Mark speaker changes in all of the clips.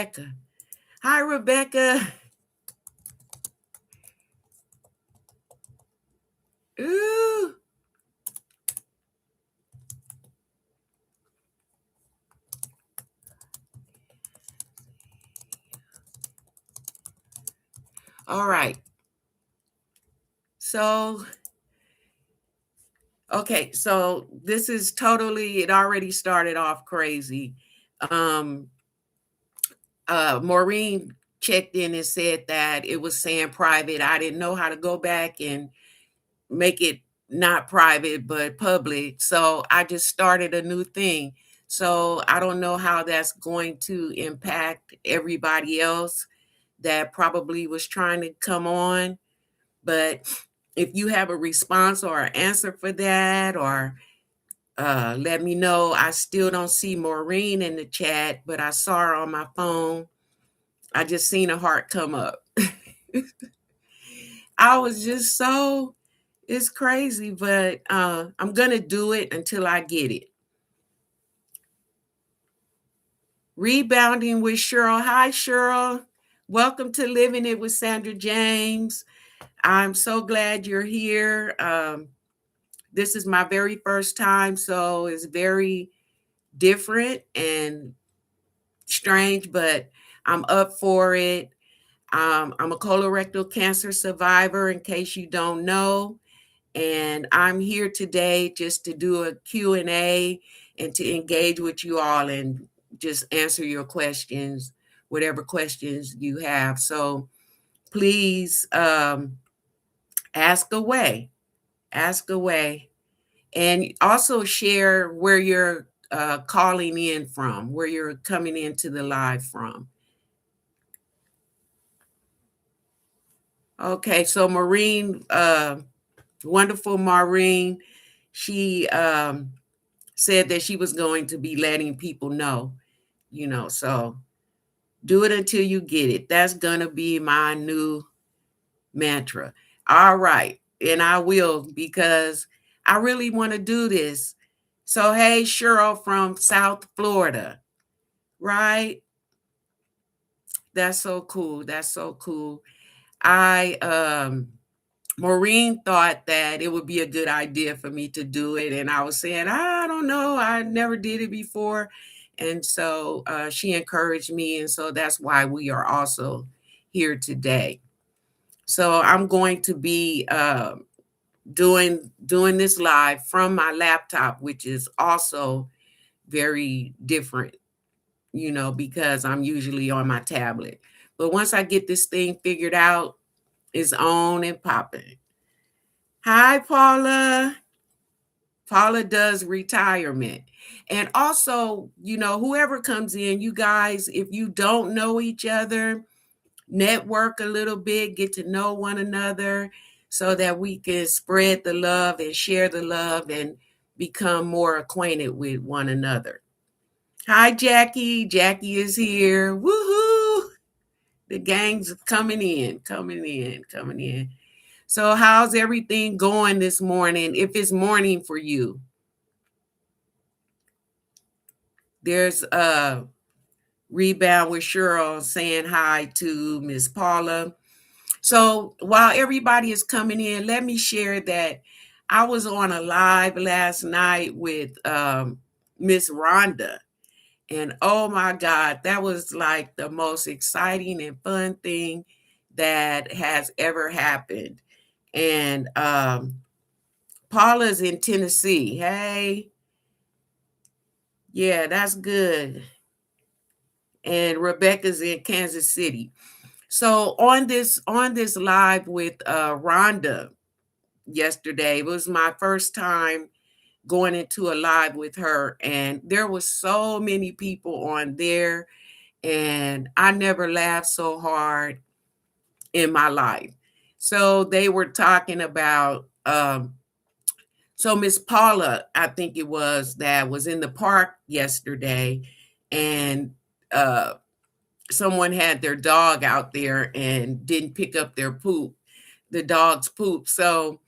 Speaker 1: Rebecca. Hi, Rebecca. Ooh. All right. So, okay. So this is totally, it already started off crazy. Um, Maureen checked in and said that it was saying private. I didn't know how to go back and make it not private, but public. So I just started a new thing. So I don't know how that's going to impact everybody else that probably was trying to come on. But if you have a response or an answer for that, or let me know. I still don't see Maureen in the chat, but I saw her on my phone. I just seen a heart come up. I was just so, it's crazy, but I'm going to do it until I get it. Rebounding with Cheryl. Hi, Cheryl. Welcome to Living It with Sandra James. I'm so glad you're here. This is my very first time, so it's very different and strange, but I'm up for it. I'm a colorectal cancer survivor, in case you don't know, and I'm here today just to do a Q&A and to engage with you all and just answer your questions, whatever questions you have. So please ask away, ask away, and also share where you're calling in from, where you're coming into the live from. Okay, so Maureen, wonderful Maureen, she said that she was going to be letting people know, so do it until you get it. That's going to be my new mantra. All right. And I will, because I really want to do this. So, hey, Cheryl from South Florida, right? That's so cool. That's so cool. Maureen thought that it would be a good idea for me to do it. And I was saying, I don't know, I never did it before. And so she encouraged me. And so that's why we are also here today. So I'm going to be doing this live from my laptop, which is also very different, because I'm usually on my tablet. But once I get this thing figured out, it's on and popping. Hi, Paula. Paula does retirement. And also, whoever comes in, you guys, if you don't know each other, network a little bit, get to know one another so that we can spread the love and share the love and become more acquainted with one another. Hi, Jackie. Jackie is here. Woohoo! The gang's coming in, coming in, coming in. So how's everything going this morning, if it's morning for you? There's a rebound with Cheryl saying hi to Miss Paula. So while everybody is coming in, let me share that I was on a live last night with Miss Rhonda. And oh my God, that was like the most exciting and fun thing that has ever happened. And Paula's in Tennessee. Hey, yeah, that's good. And Rebecca's in Kansas City. So on this live with Rhonda yesterday, it was my first time going into a live with her, and there was so many people on there, and I never laughed so hard in my life. So they were talking about so Miss Paula, I think it was, that was in the park yesterday, and someone had their dog out there and didn't pick up their poop, the dog's poop. So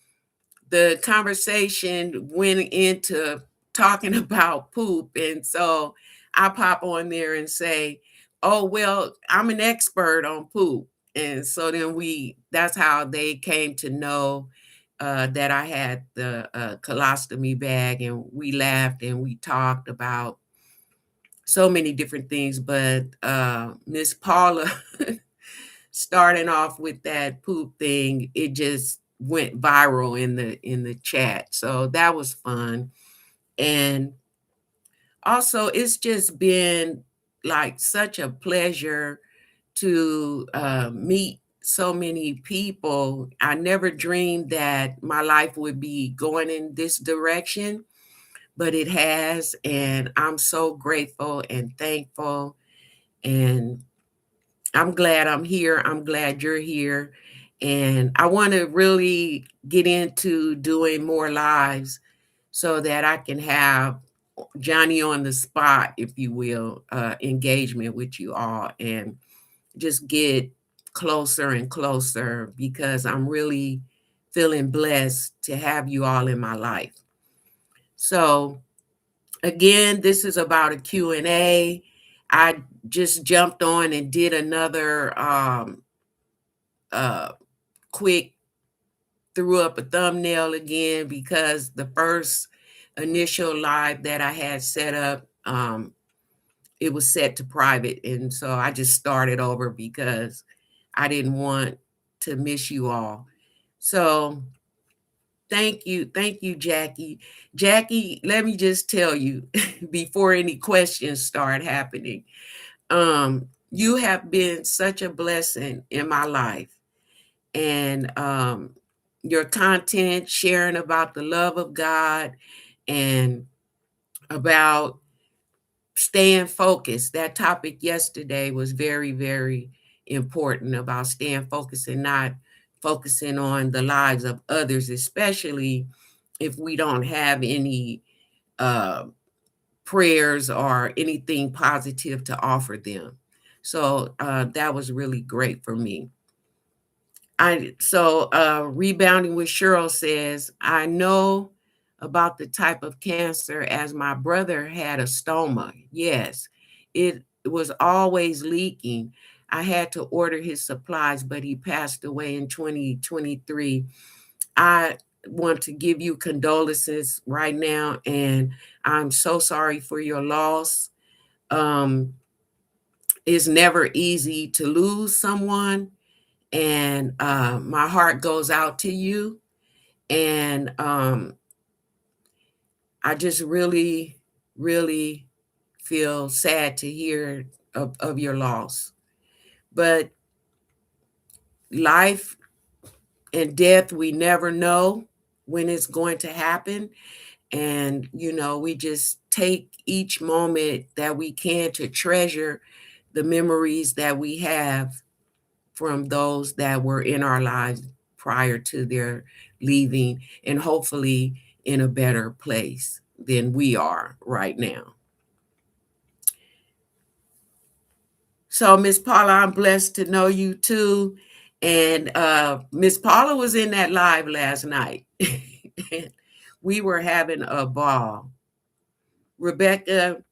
Speaker 1: the conversation went into talking about poop. And so I pop on there and say, oh, well, I'm an expert on poop. And so then that's how they came to know that I had the colostomy bag, and we laughed and we talked about so many different things. But Miss Paula, starting off with that poop thing, it just went viral in the chat. So that was fun. And also, it's just been like such a pleasure to meet so many people. I never dreamed that my life would be going in this direction, but it has. And I'm so grateful and thankful. And I'm glad I'm here. I'm glad you're here. And I want to really get into doing more lives so that I can have Johnny on the spot, if you will, engagement with you all, and just get closer and closer, because I'm really feeling blessed to have you all in my life. So again, this is about a Q&A. I just jumped on and did another uh, quick, threw up a thumbnail again, because the first initial live that I had set up, it was set to private. And so I just started over because I didn't want to miss you all. So thank you. Thank you, Jackie. Jackie, let me just tell you before any questions start happening, you have been such a blessing in my life. And your content, sharing about the love of God and about staying focused. That topic yesterday was very, very important, about staying focused and not focusing on the lives of others, especially if we don't have any uh, prayers or anything positive to offer them. So that was really great for me. Rebounding with Cheryl says, I know about the type of cancer, as my brother had a stoma. Yes, it was always leaking. I had to order his supplies, but he passed away in 2023. I want to give you condolences right now, and I'm so sorry for your loss. Um, it's never easy to lose someone, and my heart goes out to you. And I just really, really feel sad to hear of your loss. But life and death, we never know when it's going to happen. And, we just take each moment that we can to treasure the memories that we have from those that were in our lives prior to their leaving, and hopefully in a better place than we are right now. So, Miss Paula, I'm blessed to know you too. And Miss Paula was in that live last night. We were having a ball. Rebecca,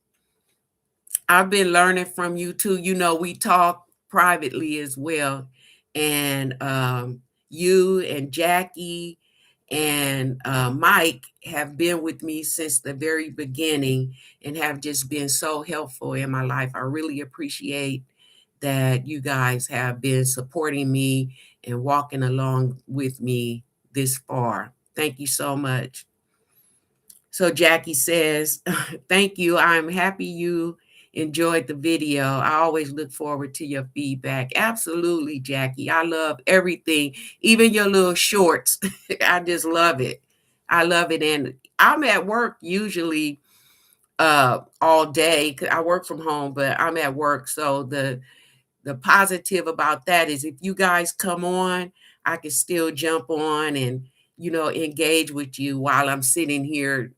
Speaker 1: I've been learning from you too. We talk privately as well. And you and Jackie and Mike have been with me since the very beginning and have just been so helpful in my life. I really appreciate that you guys have been supporting me and walking along with me this far. Thank you so much. So Jackie says, thank you. I'm happy you enjoyed the video. I always look forward to your feedback. Absolutely, Jackie. I love everything, even your little shorts. I just love it. I love it. And I'm at work usually all day. I work from home, but I'm at work. So the positive about that is, if you guys come on, I can still jump on and engage with you while I'm sitting here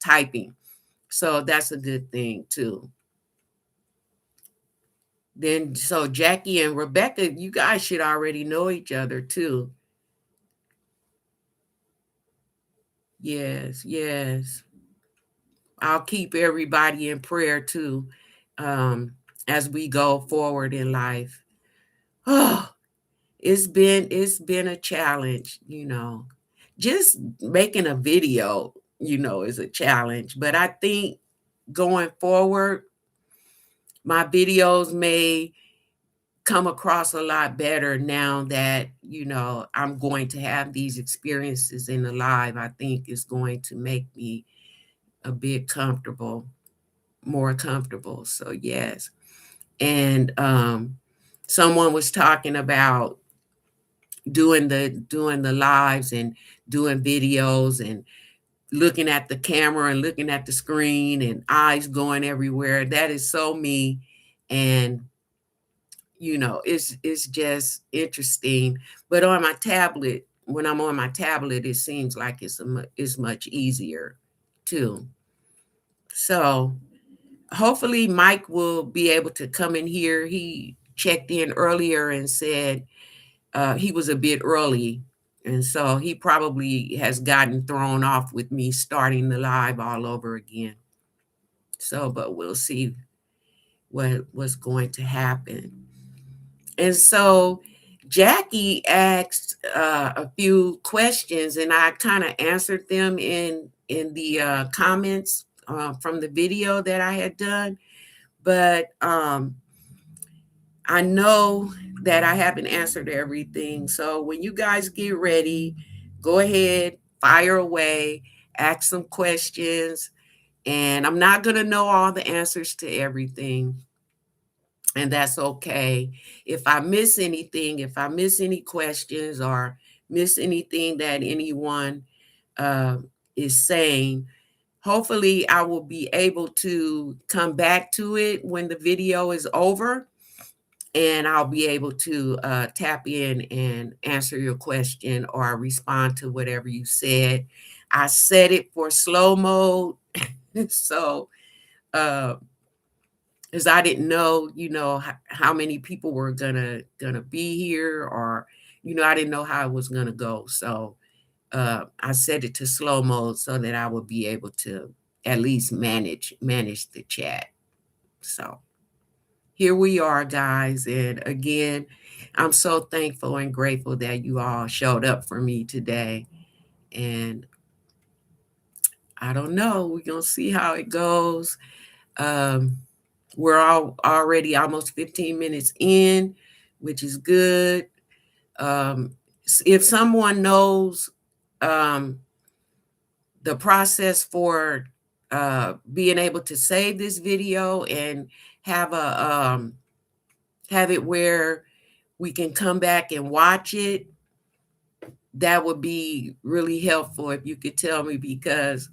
Speaker 1: typing. So that's a good thing too. Then so Jackie and Rebecca, you guys should already know each other too. Yes, yes. I'll keep everybody in prayer too. as we go forward in life. Oh, it's been a challenge, Just making a video, is a challenge. But I think going forward, my videos may come across a lot better now that, I'm going to have these experiences in the live. I think it's going to make me a bit comfortable, more comfortable. So yes. And someone was talking about doing the lives and doing videos and looking at the camera and looking at the screen and eyes going everywhere. That is so me. And it's just interesting. But on my tablet, when I'm on my tablet, it seems like it's much easier too. So hopefully Mike will be able to come in here. He checked in earlier and said he was a bit early. And so he probably has gotten thrown off with me starting the live all over again. So, but we'll see what's going to happen. And so Jackie asked a few questions, and I kind of answered them in the comments from the video that I had done. But I know that I haven't answered everything. So when you guys get ready, go ahead, fire away, ask some questions. And I'm not going to know all the answers to everything. And that's okay. If I miss anything, if I miss any questions or miss anything that anyone uh, is saying, hopefully I will be able to come back to it when the video is over, and I'll be able to tap in and answer your question or respond to whatever you said. I set it for slow mode. So, uh, because I didn't know, how many people were gonna be here, or, I didn't know how it was gonna go. So I set it to slow mode so that I would be able to at least manage the chat. So here we are, guys. And again, I'm so thankful and grateful that you all showed up for me today. And I don't know, we're gonna see how it goes. Um, we're all already almost 15 minutes in, which is good. If someone knows um, the process for being able to save this video and have have it where we can come back and watch it, that would be really helpful if you could tell me, because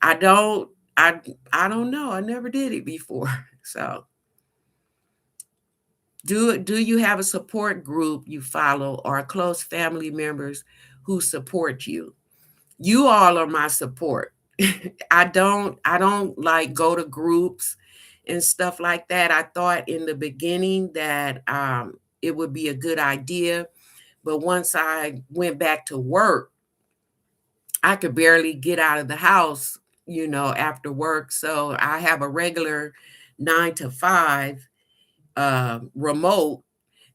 Speaker 1: I don't I I don't know. I never did it before. So do you have a support group you follow or close family members who support you? You all are my support. I don't like go to groups and stuff like that. I thought in the beginning that it would be a good idea, but once I went back to work, I could barely get out of the house, after work. So I have a regular 9 to 5 remote.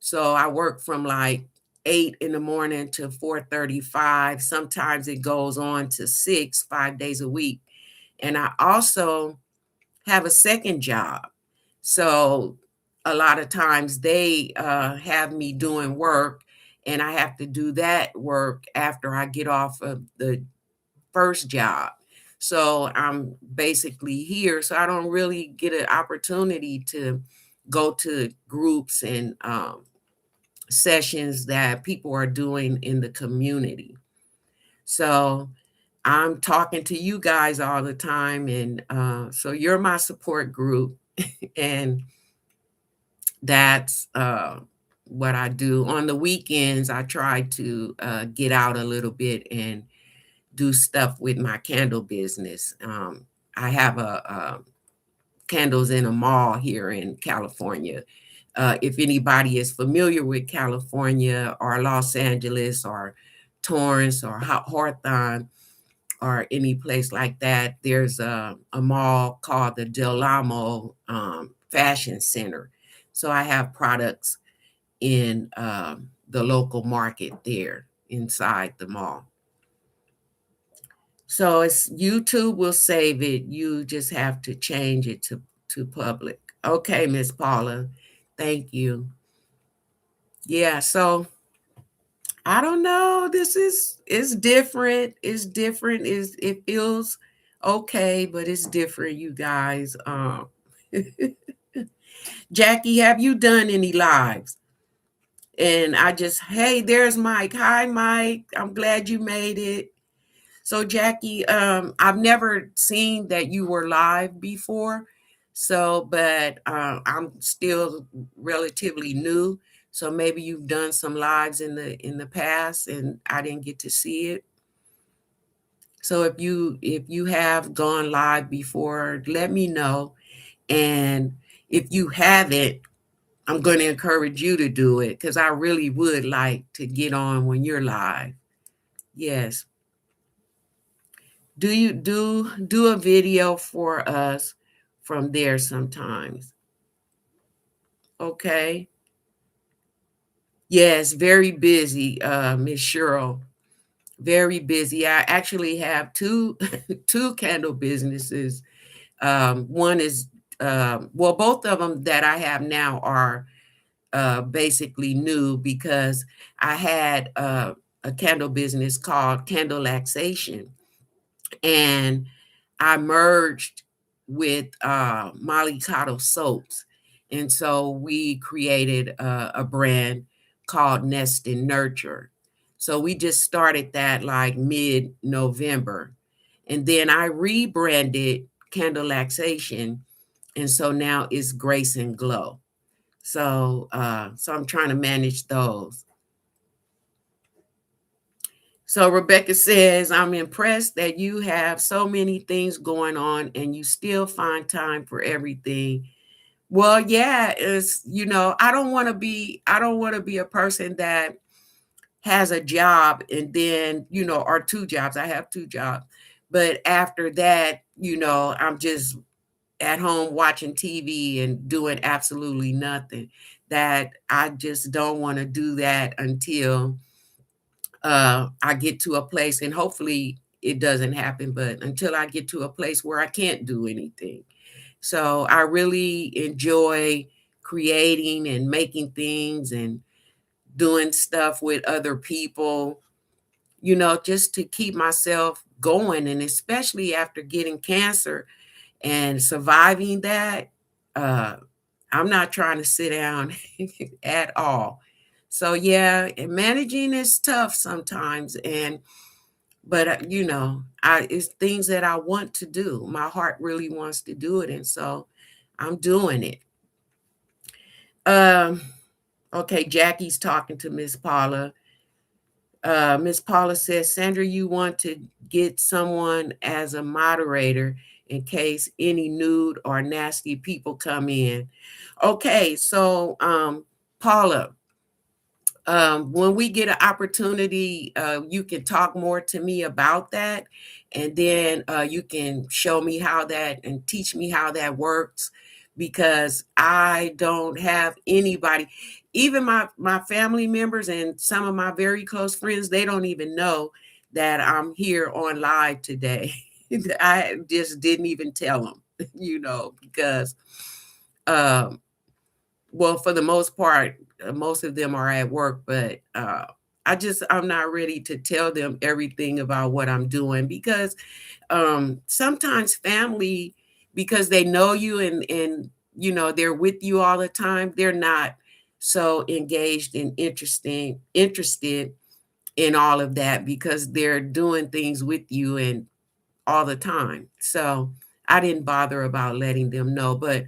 Speaker 1: So I work from like 8 in the morning to 4:35. Sometimes it goes on to 6, 5 days a week. And I also have a second job. So a lot of times they have me doing work, and I have to do that work after I get off of the first job. So I'm basically here. So I don't really get an opportunity to go to groups and sessions that people are doing in the community. So I'm talking to you guys all the time. And so you're my support group. And that's what I do. On the weekends, I try to get out a little bit and do stuff with my candle business. I have a candles in a mall here in California. If anybody is familiar with California or Los Angeles or Torrance or Hawthorne or any place like that, there's a mall called the Del Amo fashion center. So I have products in the local market there inside the mall. So it's YouTube will save it. You just have to change it to public. Okay, Miss Paula. Thank you. Yeah, so I don't know. This is it's different. It's different. It feels okay, but it's different, you guys. Jackie, have you done any lives? And I just, hey, there's Mike. Hi, Mike. I'm glad you made it. So, Jackie, I've never seen that you were live before. So, but I'm still relatively new. So maybe you've done some lives in the past, and I didn't get to see it. So if you have gone live before, let me know. And if you haven't, I'm going to encourage you to do it because I really would like to get on when you're live. Yes. Do you do a video for us from there sometimes? Okay. Yes, very busy, Miss Cheryl. Very busy. I actually have two two candle businesses. One is well, both of them that I have now are basically new because I had a candle business called Candle Laxation, and I merged with Molly Cottle Soaps. And so we created a brand called Nest and Nurture. So we just started that like mid November. And then I rebranded Candle Laxation. And so now it's Grace and Glow. So I'm trying to manage those. So Rebecca says, I'm impressed that you have so many things going on and you still find time for everything. Well, yeah, it's I don't want to be a person that has a job and then, or two jobs. I have two jobs. But after that, I'm just at home watching TV and doing absolutely nothing. That I just don't want to do that until I get to a place, and hopefully it doesn't happen, but until I get to a place where I can't do anything. So I really enjoy creating and making things and doing stuff with other people, just to keep myself going. And especially after getting cancer and surviving that, uh, I'm not trying to sit down at all. So yeah, and managing is tough sometimes, but I it's things that I want to do. My heart really wants to do it, and so I'm doing it. Um, okay, Jackie's talking to Miss Paula. Miss Paula says, Sandra, you want to get someone as a moderator in case any nude or nasty people come in. Okay, so Paula, when we get an opportunity, you can talk more to me about that, and then you can show me how that and teach me how that works, because I don't have anybody, even my family members and some of my very close friends, they don't even know that I'm here on live today. I just didn't even tell them, because um, well, for the most part, most of them are at work, but I'm not ready to tell them everything about what I'm doing, because sometimes family, because they know you and they're with you all the time, they're not so engaged and interested in all of that because they're doing things with you and all the time. So I didn't bother about letting them know, but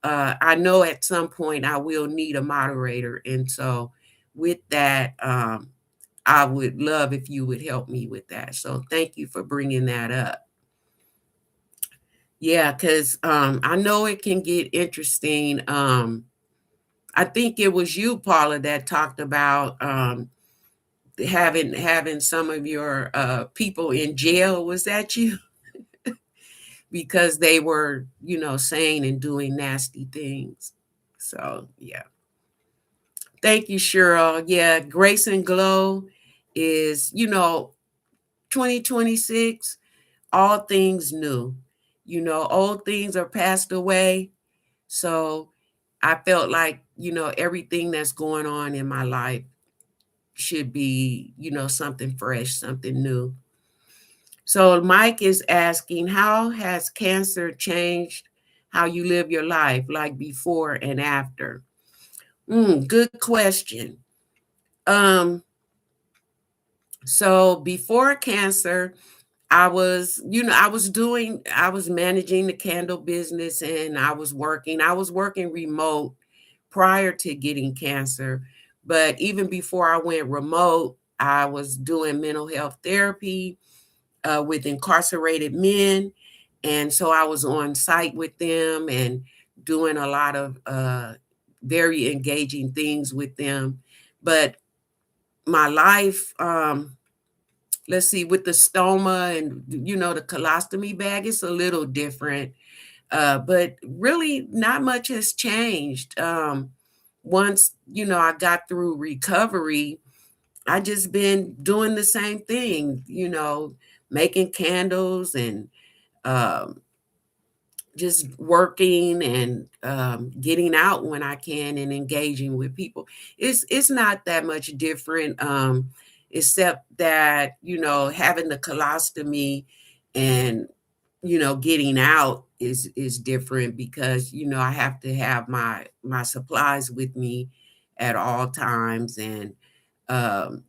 Speaker 1: I know at some point I will need a moderator. And so with that, I would love if you would help me with that. So thank you for bringing that up. Yeah, because I know it can get interesting. I think it was you, Paula, that talked about having some of your people in jail. Was that you? because they were, saying and doing nasty things. So, yeah. Thank you, Cheryl. Yeah, Grace and Glow is, 2026, all things new. Old things are passed away. So I felt like, everything that's going on in my life should be, something fresh, something new. So Mike is asking, how has cancer changed how you live your life, like before and after? Good question. Um, so before cancer, I was managing the candle business and I was working remote prior to getting cancer. But even before I went remote, I was doing mental health therapy with incarcerated men. And so I was on site with them and doing a lot of very engaging things with them. But my life, let's see, with the stoma and, the colostomy bag, it's a little different. But really, not much has changed. Once, I got through recovery, I just been doing the same thing, making candles and um, just working and getting out when I can and engaging with people. It's not that much different, except that having the colostomy and getting out is different because I have to have my supplies with me at all times and um,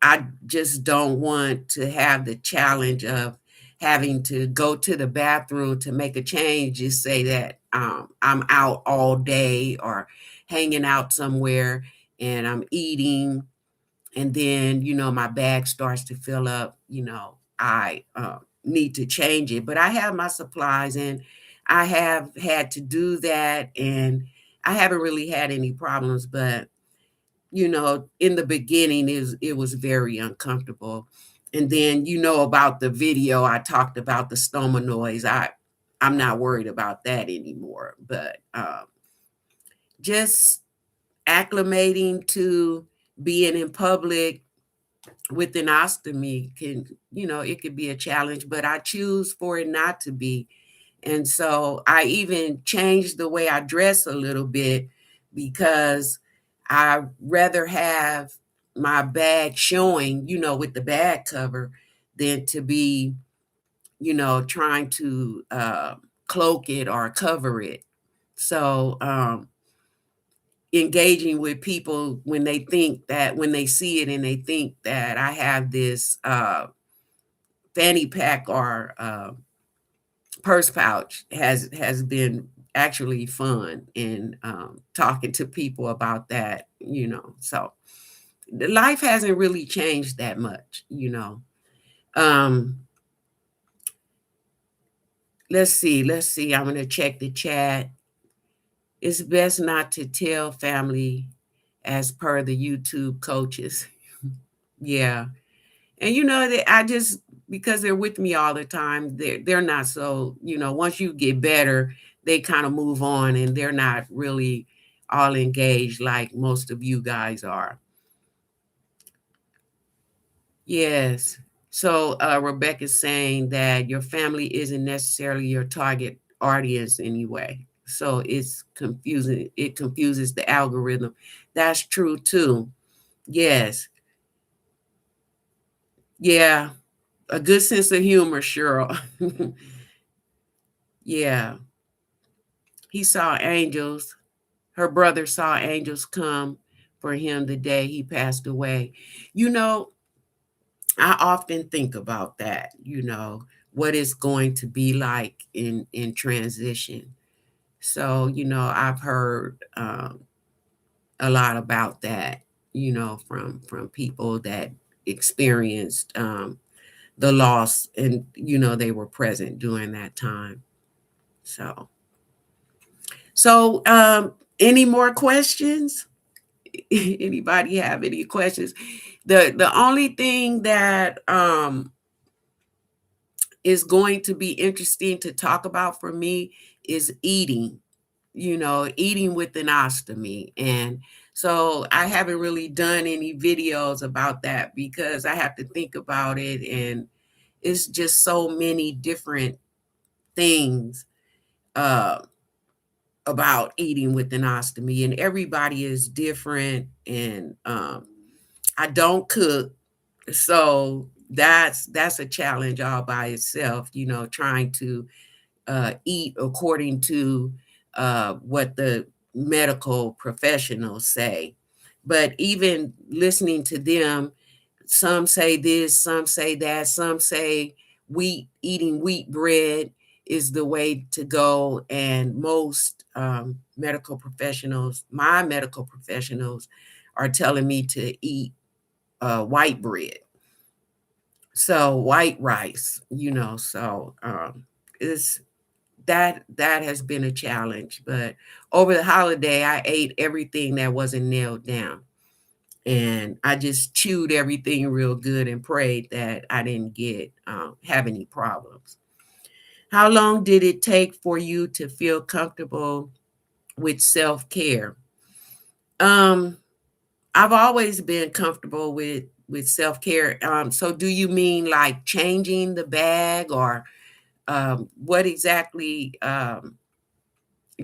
Speaker 1: I just don't want to have the challenge of having to go to the bathroom to make a change, just say that I'm out all day or hanging out somewhere and I'm eating, and then, my bag starts to fill up, I need to change it. But I have my supplies and I have had to do that and I haven't really had any problems, but in the beginning it was very uncomfortable. And then about the video, I talked about the stoma noise. I'm not worried about that anymore. But just acclimating to being in public with an ostomy can, it could be a challenge, but I choose for it not to be. And so I even changed the way I dress a little bit because I rather have my bag showing, with the bag cover than to be, trying to cloak it or cover it. So engaging with people when they see it and they think that I have this fanny pack or purse pouch has been actually fun in talking to people about that, so the life hasn't really changed that much. um let's see, I'm going to check the chat. It's best not to tell family as per the YouTube coaches. Yeah. And that I just, because they're with me all the time, they're not so, once you get better, they kind of move on and they're not really all engaged like most of you guys are. Yes. So Rebecca's saying that your family isn't necessarily your target audience anyway. So it's confusing. It confuses the algorithm. That's true too. Yes. Yeah. A good sense of humor, Cheryl. Yeah. He saw angels. Her brother saw angels come for him the day he passed away. You know, I often think about that, what it's going to be like in transition. So, I've heard a lot about that, from people that experienced the loss and they were present during that time. So any more questions? Anybody have any questions? The only thing that is going to be interesting to talk about for me is eating, eating with an ostomy. And so I haven't really done any videos about that because I have to think about it. And it's just so many different things uh, about eating with an ostomy, and everybody is different. And I don't cook, so that's a challenge all by itself, trying to eat according to what the medical professionals say. But even listening to them, some say this, some say that, some say eating wheat bread is the way to go. And most my medical professionals, are telling me to eat white bread, so white rice, so it's that has been a challenge. But over the holiday, I ate everything that wasn't nailed down, and I just chewed everything real good and prayed that I didn't have any problems. How long did it take for you to feel comfortable with self-care? Um, I've always been comfortable with self-care. So do you mean like changing the bag, or what exactly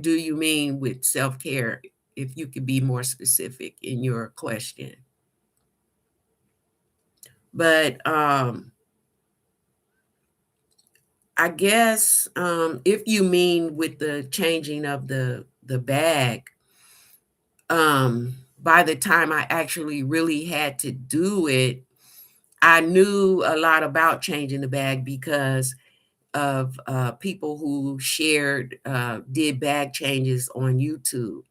Speaker 1: do you mean with self-care? If you could be more specific in your question. But I guess if you mean with the changing of the bag, by the time I actually really had to do it, I knew a lot about changing the bag because of people who did bag changes on YouTube.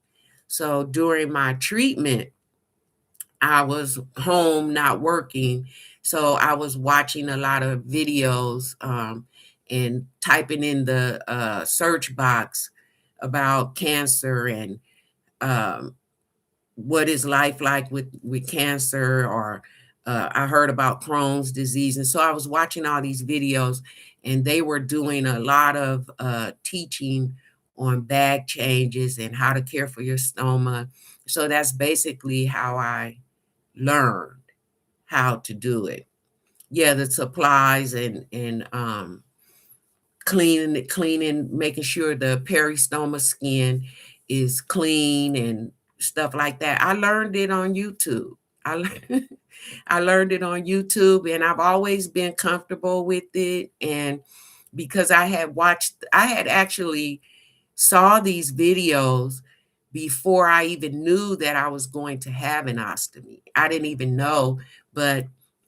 Speaker 1: So during my treatment, I was home not working. So I was watching a lot of videos, and typing in the search box about cancer, and um, what is life like with cancer, or I heard about Crohn's disease. And so I was watching all these videos, and they were doing a lot of teaching on bag changes and how to care for your stoma. So that's basically how I learned how to do it. Yeah, the supplies, and cleaning, making sure the peristoma skin is clean and stuff like that. I learned it on YouTube. I learned, I learned it on YouTube, and I've always been comfortable with it. And because I had actually saw these videos before I even knew that I was going to have an ostomy. I didn't even know, but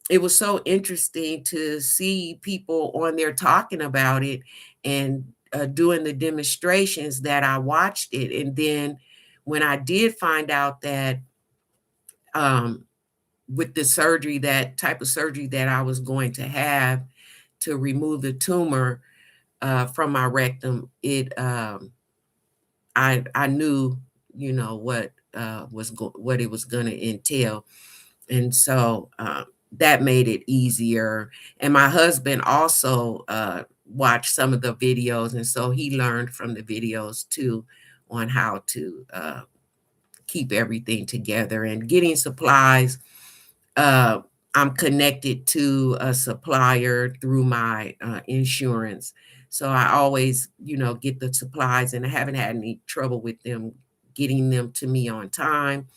Speaker 1: it was so interesting to see people on there talking about it, and doing the demonstrations, that I watched it. And then when I did find out that um, with the surgery, that type of surgery that I was going to have to remove the tumor from my rectum, I knew, what it was going to entail. And so that made it easier. And my husband also watched some of the videos, and so he learned from the videos too on how to keep everything together and getting supplies. uh, I'm connected to a supplier through my insurance. So I always, get the supplies, and I haven't had any trouble with them getting them to me on time.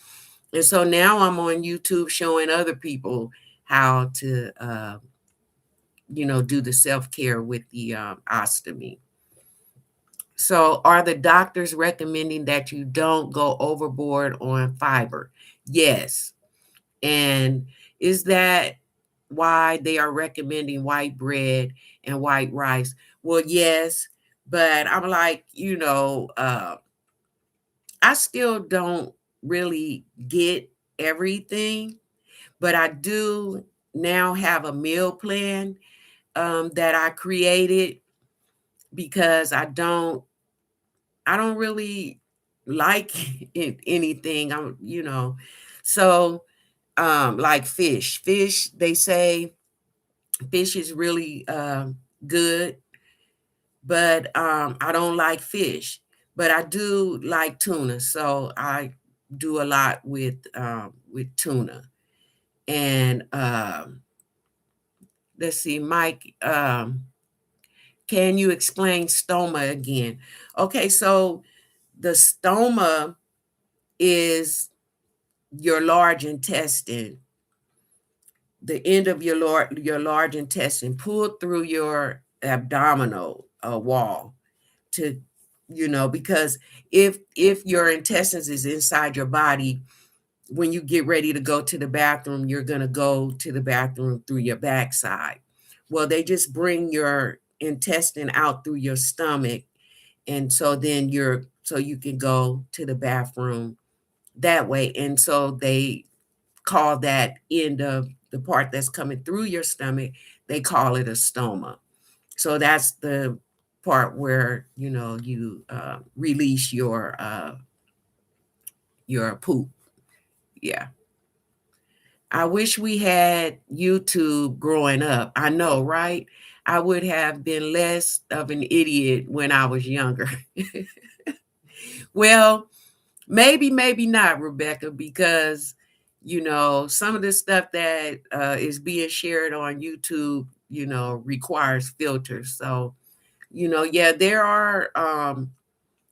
Speaker 1: And so now I'm on YouTube showing other people how to, do the self-care with the ostomy. So are the doctors recommending that you don't go overboard on fiber? Yes. And is that why they are recommending white bread and white rice? Well, yes, but I'm like, I still don't really get everything, but I do now have a meal plan that I created because I don't really like anything. So like fish. Fish, they say fish is really good, but I don't like fish. But I do like tuna, so I do a lot with tuna. And let's see, Mike, can you explain stoma again? Okay, so the stoma is your large intestine, the end of your large intestine pulled through your abdominal wall to, because if your intestines is inside your body, when you get ready to go to the bathroom, you're going to go to the bathroom through your backside. Well, they just bring your intestine out through your stomach, and so then so you can go to the bathroom that way. And so they call that end of the part that's coming through your stomach, they call it a stoma. So that's the part where you release your poop. Yeah. I wish we had YouTube growing up. I know, right? I would have been less of an idiot when I was younger. Well, maybe, maybe not, Rebecca, because some of the stuff that is being shared on YouTube, requires filters. So, yeah, there are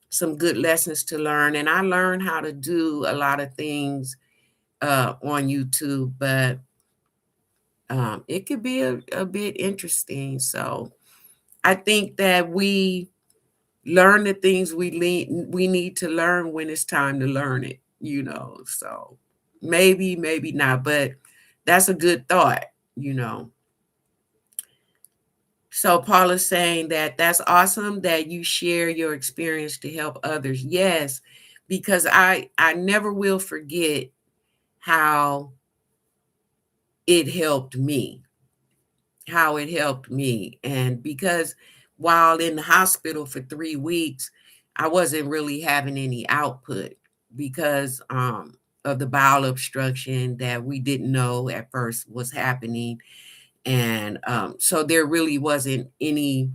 Speaker 1: some good lessons to learn, and I learned how to do a lot of things on YouTube, but it could be a bit interesting. So I think that we learn the things we need to learn when it's time to learn it. So maybe, maybe not, but that's a good thought. So Paula's saying that that's awesome that you share your experience to help others. Yes, because I never will forget how it helped me, and because while in the hospital for 3 weeks, I wasn't really having any output because of the bowel obstruction that we didn't know at first was happening. And so there really wasn't any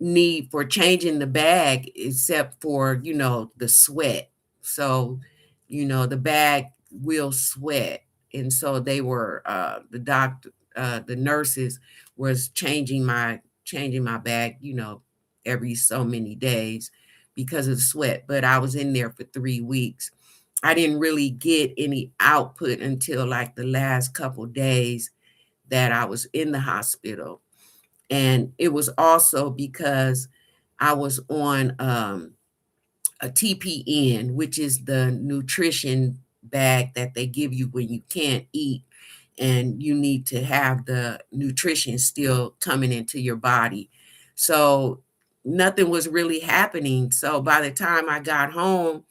Speaker 1: need for changing the bag except for the sweat. So the bag will sweat, and so they were the nurses was changing my bag every so many days because of the sweat. But I was in there for 3 weeks. I didn't really get any output until like the last couple days that I was in the hospital. And it was also because I was on a TPN, which is the nutrition bag that they give you when you can't eat and you need to have the nutrition still coming into your body. So nothing was really happening. So by the time I got home,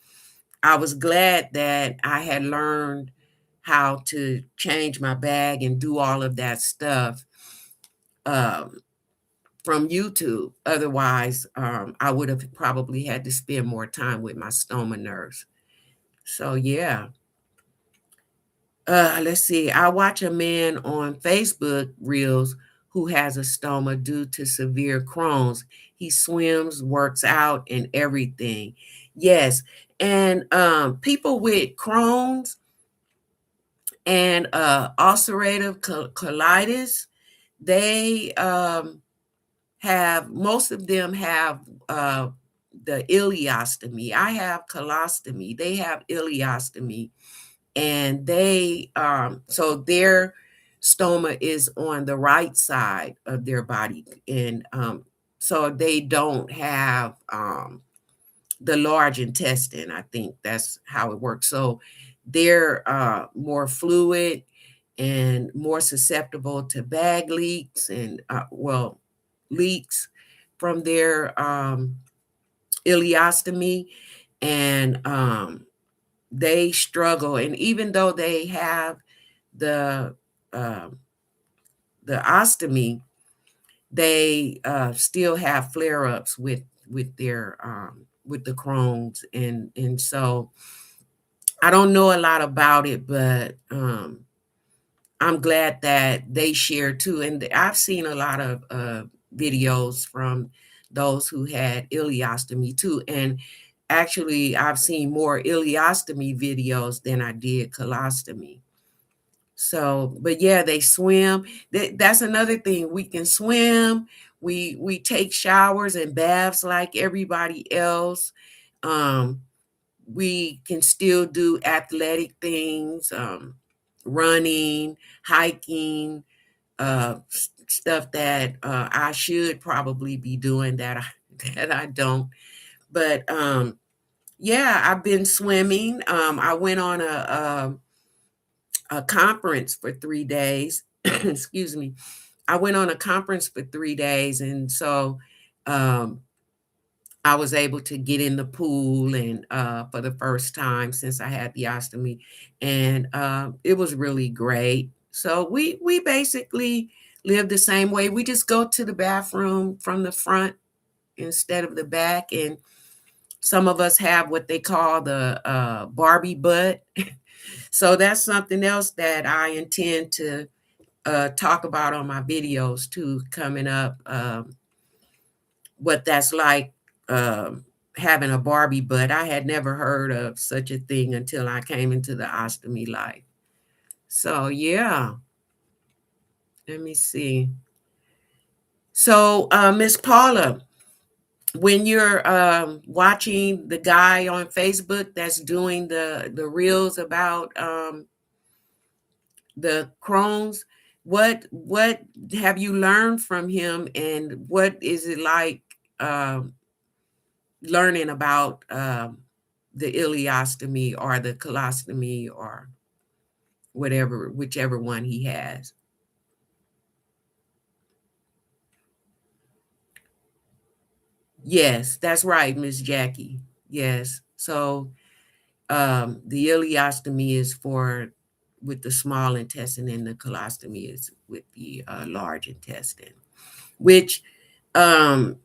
Speaker 1: I was glad that I had learned how to change my bag and do all of that stuff. Um, from YouTube. Otherwise, I would have probably had to spend more time with my stoma nurse. So yeah. Let's see. I watch a man on Facebook Reels who has a stoma due to severe Crohn's. He swims, works out, and everything. Yes. And people with Crohn's and ulcerative colitis, they have most of them have the ileostomy. I have colostomy. They have ileostomy, and they so their stoma is on the right side of their body, and so they don't have the large intestine. I think that's how it works. So they're more fluid and more susceptible to bag leaks and leaks from their ileostomy, and they struggle. And even though they have the uh, the ostomy, they still have flare-ups with the Crohn's, and so I don't know a lot about it, but I'm glad that they share too. And I've seen a lot of videos from those who had ileostomy too. And actually, I've seen more ileostomy videos than I did colostomy. So, but yeah, they swim. That's another thing. We can swim. We take showers and baths like everybody else. Um, we can still do athletic things, running, hiking, stuff that I should probably be doing that I that I don't. But yeah, I've been swimming. I went on a conference for 3 days. Excuse me. I went on a conference for 3 days, and so um, I was able to get in the pool and for the first time since I had the ostomy, and it was really great. So we basically live the same way. We just go to the bathroom from the front instead of the back, and some of us have what they call the Barbie butt. So that's something else that I intend to talk about on my videos too, coming up. What that's like um, having a Barbie butt. I had never heard of such a thing until I came into the ostomy life. So yeah, let me see. So Miss Paula, when you're watching the guy on Facebook that's doing the reels about the Crohn's, what have you learned from him, and what is it like learning about the ileostomy or the colostomy or whatever, whichever one he has? Yes, that's right, Miss Jackie. Yes. So the ileostomy is for with the small intestine, and the colostomy is with the large intestine, which um,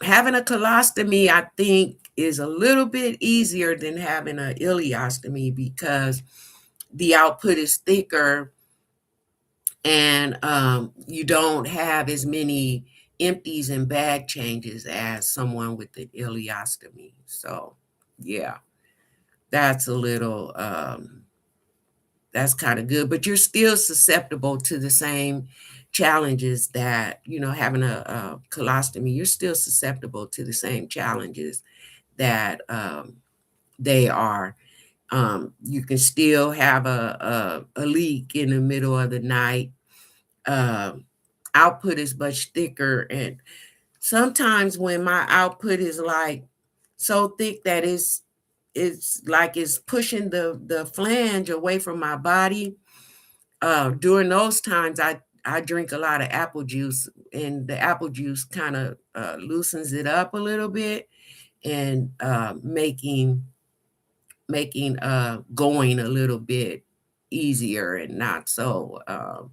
Speaker 1: having a colostomy, I think, is a little bit easier than having an ileostomy because the output is thicker, and you don't have as many empties and bag changes as someone with an ileostomy. So, yeah, that's a little that's kind of good, but you're still susceptible to the same challenges that, having a colostomy, you're still susceptible to the same challenges that they are. You can still have a leak in the middle of the night. Um, Output is much thicker, and sometimes when my output is like so thick that it's like it's pushing the flange away from my body. During those times, I drink a lot of apple juice, and the apple juice kind of loosens it up a little bit, and making going a little bit easier and not so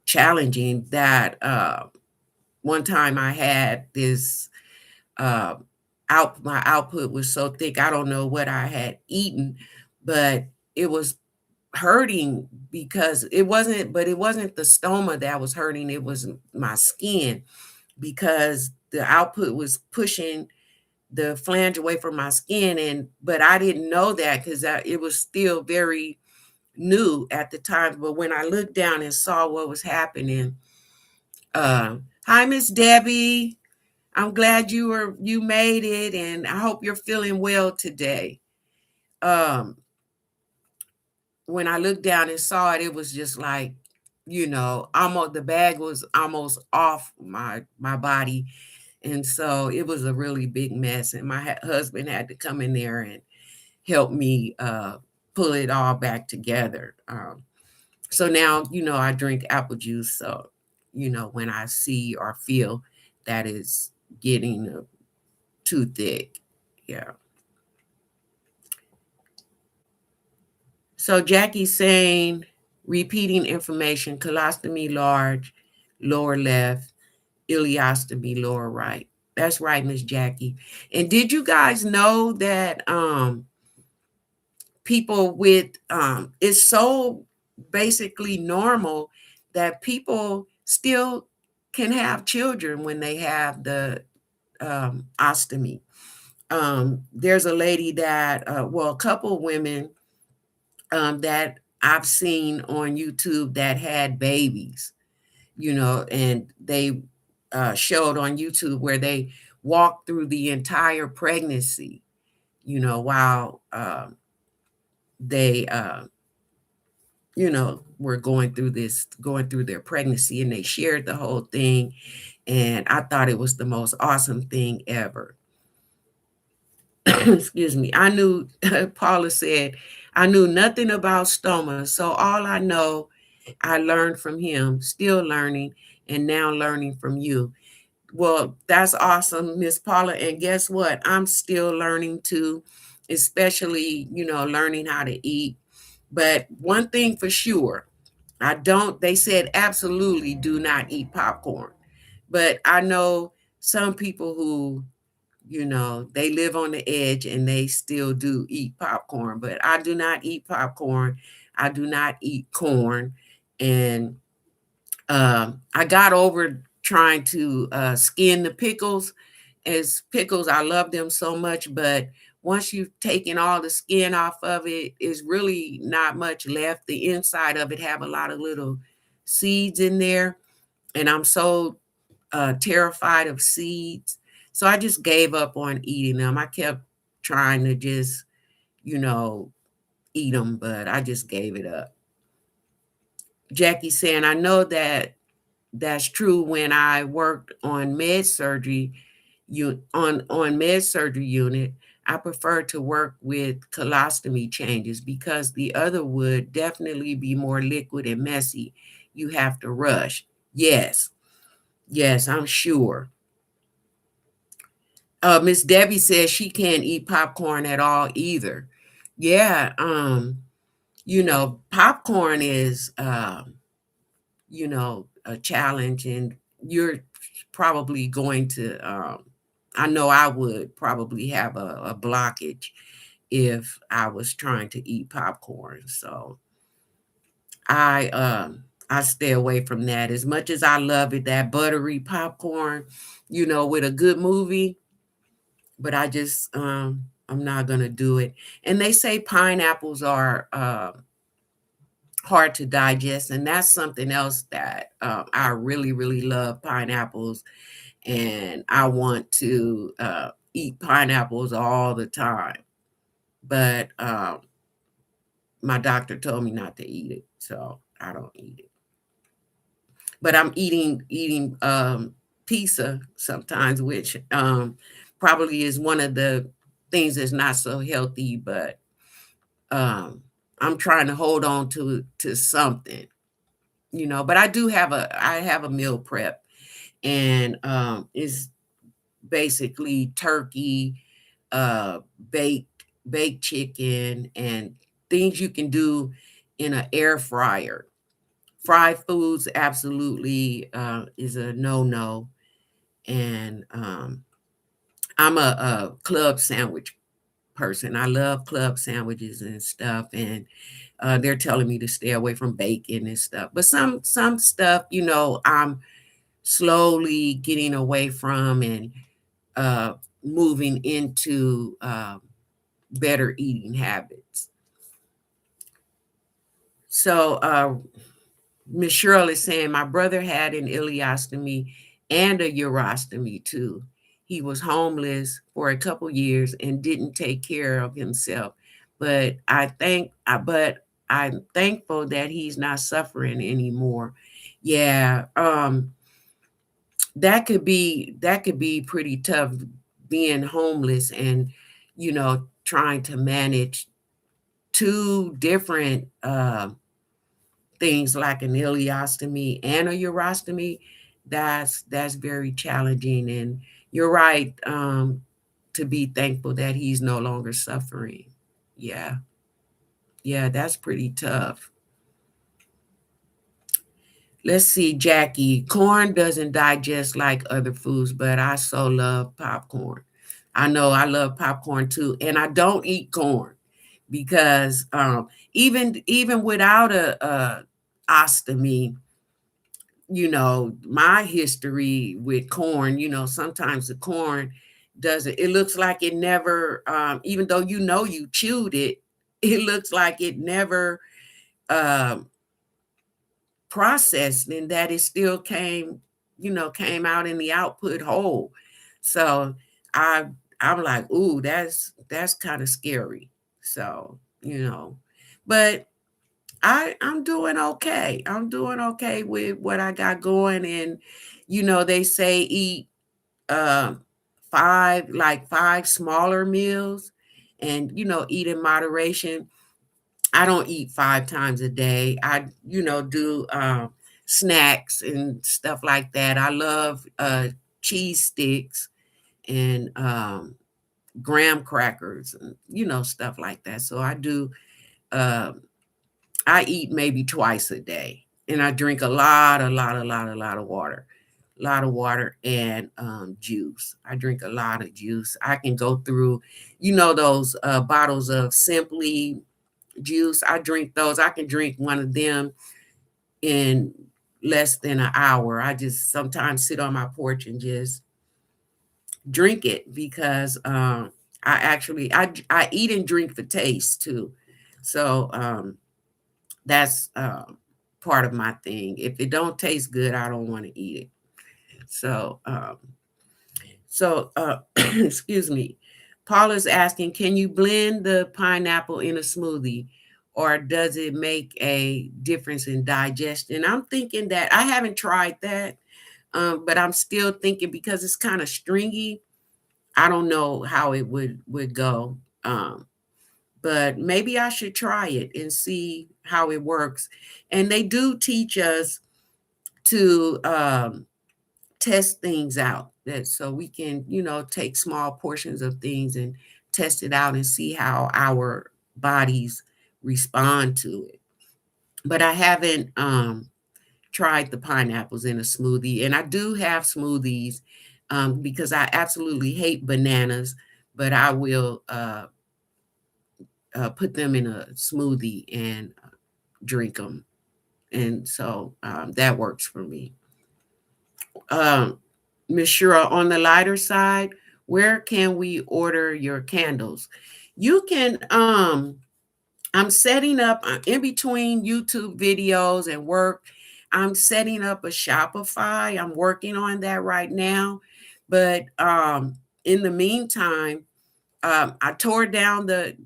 Speaker 1: challenging. That one time I had this uh, my output was so thick, I don't know what I had eaten, but it was hurting because it wasn't the stoma that was hurting, it was my skin, because the output was pushing the flange away from my skin. And but I didn't know that because it was still very new at the time. But when I looked down and saw what was happening, hi Miss Debbie, I'm glad you made it, and I hope you're feeling well today. um when I looked down and saw it, it was just like, almost the bag was almost off my body. And so it was a really big mess, and my husband had to come in there and help me pull it all back together. So now, I drink apple juice. So, when I see or feel that is getting too thick. Yeah. So Jackie's saying, repeating information: colostomy large, lower left, ileostomy lower right. That's right, Miss Jackie. And did you guys know that people with it's so basically normal that people still can have children when they have the ostomy. There's a lady that, well, a couple women that I've seen on YouTube that had babies, and they showed on YouTube where they walked through the entire pregnancy, while they, were going through their pregnancy, and they shared the whole thing. And I thought it was the most awesome thing ever. Excuse me. I knew, Paula said, I knew nothing about stoma. So all I know, I learned from him, still learning, and now learning from you. Well, that's awesome, Miss Paula. And guess what? I'm still learning too, especially, learning how to eat. But one thing for sure, they said absolutely do not eat popcorn. But I know some people who, they live on the edge and they still do eat popcorn. But I do not eat popcorn. I do not eat corn. And I got over trying to skin the pickles. As pickles, I love them so much, but once you've taken all the skin off of it, it's really not much left. The inside of it have a lot of little seeds in there, and I'm so terrified of seeds. So I just gave up on eating them. I kept trying to just, you know, eat them, but I just gave it up. Jackie saying, I know that's true. When I worked on med surgery, on med surgery unit, I prefer to work with colostomy changes because the other would definitely be more liquid and messy. You have to rush. Yes, yes, I'm sure. Miss Debbie says she can't eat popcorn at all either. Yeah, popcorn is a challenge, and you're probably going to, I know I would probably have a blockage if I was trying to eat popcorn. So I stay away from that. As much as I love it, that buttery popcorn, with a good movie, but I'm not gonna do it. And they say pineapples are hard to digest, and that's something else that I really, really love pineapples, and I want to eat pineapples all the time. But my doctor told me not to eat it, so I don't eat it. But I'm eating pizza sometimes, which probably is one of the things that's not so healthy. But I'm trying to hold on to something, But I have a meal prep, and it's basically turkey, uh, baked chicken, and things you can do in an air fryer. Fried foods absolutely is a no-no. And I'm a club sandwich person. I love club sandwiches and stuff, and they're telling me to stay away from bacon and stuff. But some stuff, I'm slowly getting away from, and uh, moving into better eating habits. So Miss Cheryl is saying my brother had an ileostomy and a urostomy too. He was homeless for a couple years and didn't take care of himself. But I'm thankful that he's not suffering anymore. Yeah, that could be pretty tough, being homeless and trying to manage two different things like an ileostomy and a urostomy. That's very challenging, and you're right, to be thankful that he's no longer suffering. Yeah, yeah, that's pretty tough. Let's see, Jackie. Corn doesn't digest like other foods, but I so love popcorn. I know I love popcorn too, and I don't eat corn because even without a ostomy, my history with corn, sometimes the corn doesn't, it looks like it never, even though you chewed it, it looks like it never um processed and that it still came out in the output whole. So I I'm like, ooh, that's kind of scary. So, but I'm doing okay. I'm doing okay with what I got going. And they say eat um five smaller meals and eat in moderation. I don't eat 5 times a day. I do snacks and stuff like that. I love cheese sticks and graham crackers and stuff like that. So um I eat maybe twice a day, and I drink a lot of water and juice. I drink a lot of juice. I can go through, those bottles of Simply juice. I drink those. I can drink one of them in less than an hour. I just sometimes sit on my porch and just drink it because I eat and drink for taste too. So that's part of my thing. If it don't taste good, I don't want to eat it. So excuse me. Paula's asking, can you blend the pineapple in a smoothie or does it make a difference in digestion? I'm thinking that I haven't tried that, but I'm still thinking because it's kind of stringy. I don't know how it would go. But maybe I should try it and see how it works. And they do teach us to test things out that so we can, take small portions of things and test it out and see how our bodies respond to it. But I haven't tried the pineapples in a smoothie. And I do have smoothies because I absolutely hate bananas, but I will put them in a smoothie and drink them. And so that works for me. Um, Miss Shura, on the lighter side, where can we order your candles? You can, I'm setting up in between YouTube videos and work. I'm setting up a Shopify. I'm working on that right now. But in the meantime, I tore down the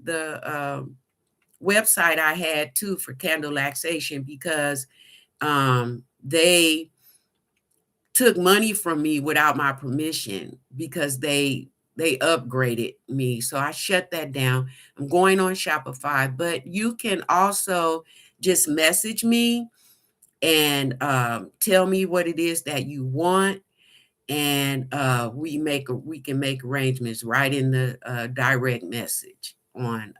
Speaker 1: website I had too for candle laxation because they took money from me without my permission because they upgraded me. So I shut that down. I'm going on Shopify, but you can also just message me and tell me what it is that you want. And we can make arrangements right in the direct message on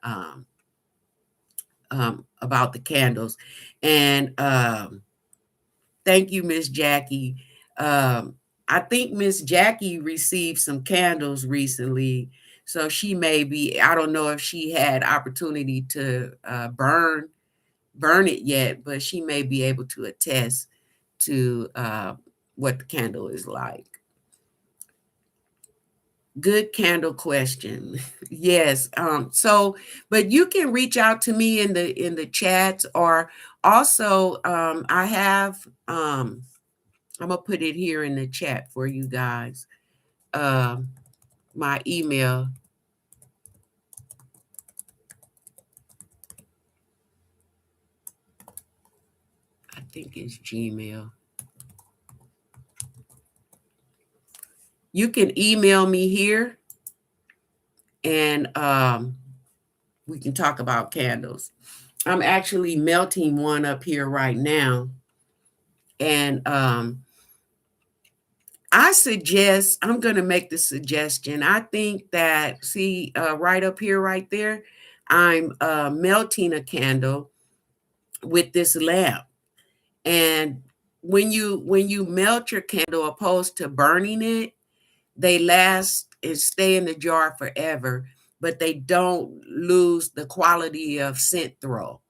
Speaker 1: about the candles. And thank you, Miss Jackie. Um, I think Miss Jackie received some candles recently, so she may be. I don't know if she had opportunity to burn it yet, but she may be able to attest to what the candle is like. Good candle question. Yes. So, but you can reach out to me in the chats or also I have I'm gonna put it here in the chat for you guys. Um, my email. I think it's Gmail. You can email me here and we can talk about candles. I'm actually melting one up here right now. And I suggest, I'm going to make the suggestion. I think that, see, right up here, right there, I'm melting a candle with this lamp. And when you melt your candle opposed to burning it, they last and stay in the jar forever, but they don't lose the quality of scent throw.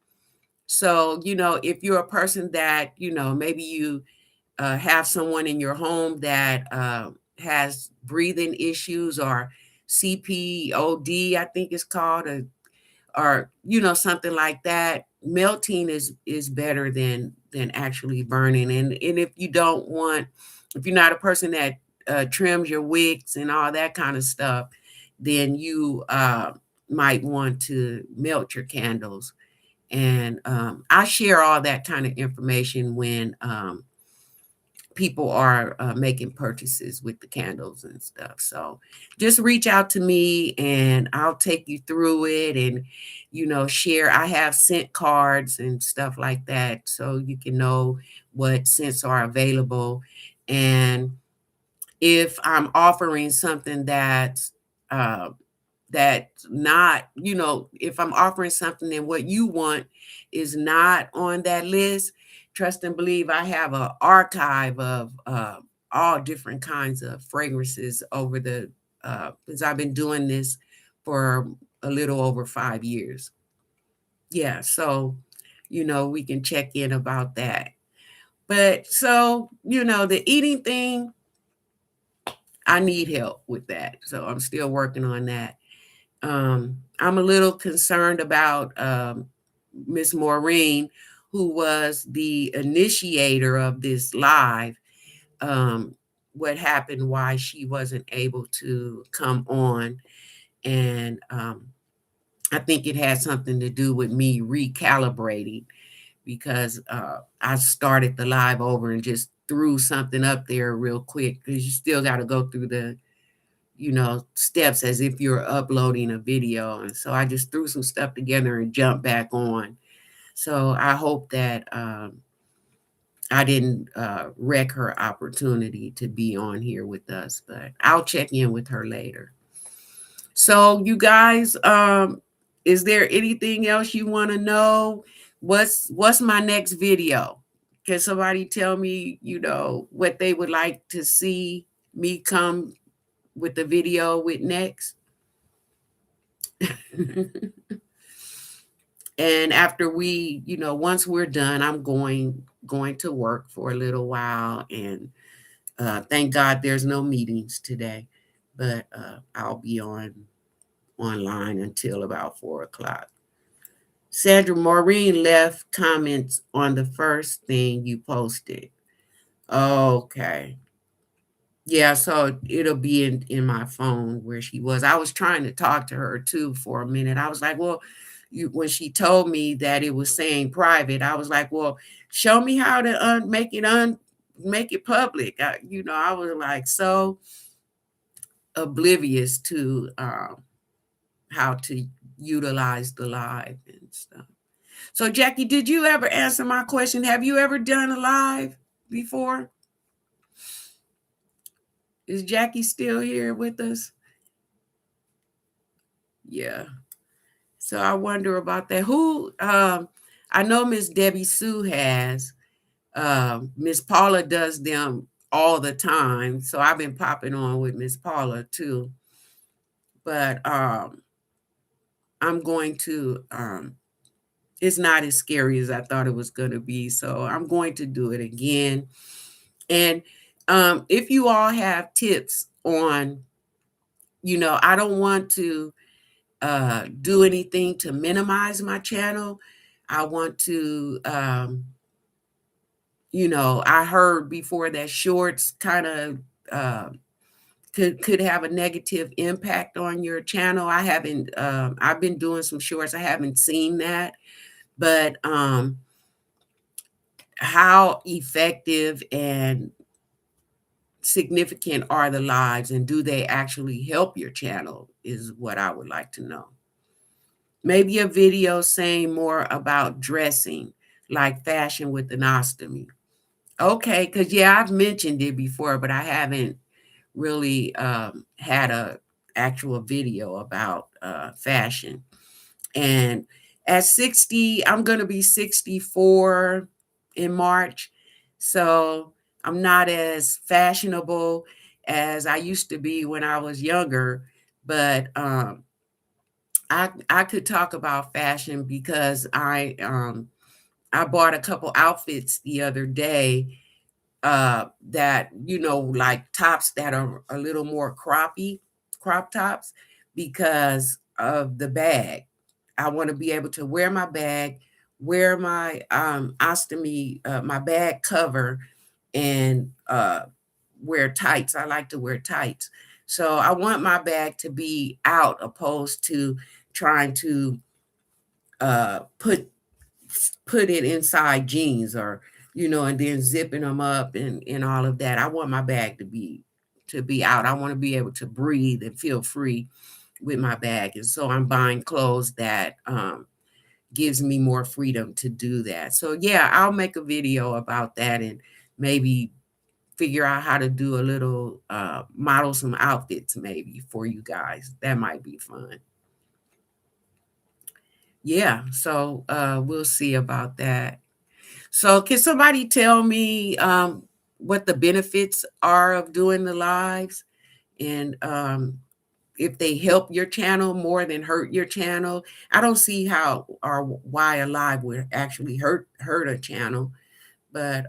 Speaker 1: So, if you're a person that, maybe you have someone in your home that has breathing issues or CPOD, I think it's called, or something like that, melting is better than actually burning. And if you're not a person that trims your wicks and all that kind of stuff, then you might want to melt your candles. And I share all that kind of information when people are making purchases with the candles and stuff. So just reach out to me and I'll take you through it and, share. I have scent cards and stuff like that so you can know what scents are available. And if I'm offering something uh, that's not, if I'm offering something and what you want is not on that list, trust and believe I have an archive of all different kinds of fragrances since I've been doing this for a little over 5 years. Yeah, so, we can check in about that. But so, the eating thing, I need help with that. So I'm still working on that. I'm a little concerned about Miss Maureen, who was the initiator of this live. Um, what happened, why she wasn't able to come on. And I think it had something to do with me recalibrating because I started the live over and just threw something up there real quick because you still got to go through the steps as if you're uploading a video. And so I just threw some stuff together and jumped back on. So I hope that I didn't wreck her opportunity to be on here with us, but I'll check in with her later. So you guys, is there anything else you want to know? What's my next video? Can somebody tell me, what they would like to see me come with the video with next? And after once we're done, I'm going to work for a little while, and thank God there's no meetings today, but I'll be online until about 4 o'clock. Sandra, Maureen left comments on the first thing you posted. Okay. Yeah, so it'll be in my phone where she was. I was trying to talk to her too for a minute. I was like, well, when she told me that it was saying private, I was like, well, show me how to make it public. I was like so oblivious to how to utilize the live and stuff. So Jackie, did you ever answer my question? Have you ever done a live before? Is Jackie still here with us? Yeah. So I wonder about that. Who I know Miss Debbie Sue has. Miss Paula does them all the time. So I've been popping on with Miss Paula too. But I'm going to it's not as scary as I thought it was going to be. So I'm going to do it again. And if you all have tips on, I don't want to do anything to minimize my channel. I want to, I heard before that shorts kind of could have a negative impact on your channel. I haven't, I've been doing some shorts. I haven't seen that, but how effective and significant are the lives, and do they actually help your channel is what I would like to know. Maybe a video saying more about dressing, like fashion with an ostomy. Okay, because yeah, I've mentioned it before, but I haven't really had a actual video about fashion. And at 60, I'm going to be 64 in March. So I'm not as fashionable as I used to be when I was younger, but I could talk about fashion because I bought a couple outfits the other day that, like tops that are a little more crop tops, because of the bag. I want to be able to wear my bag, wear my ostomy, my bag cover, and wear tights. I like to wear tights. So I want my bag to be out, opposed to trying to put it inside jeans, or and then zipping them up and all of that. I want my bag to be out. I want to be able to breathe and feel free with my bag. And so I'm buying clothes that gives me more freedom to do that. So yeah, I'll make a video about that, and maybe figure out how to do a little model some outfits maybe for you guys. That might be fun. Yeah, so we'll see about that. So can somebody tell me what the benefits are of doing the lives, and if they help your channel more than hurt your channel? I don't see how or why a live would actually hurt a channel, but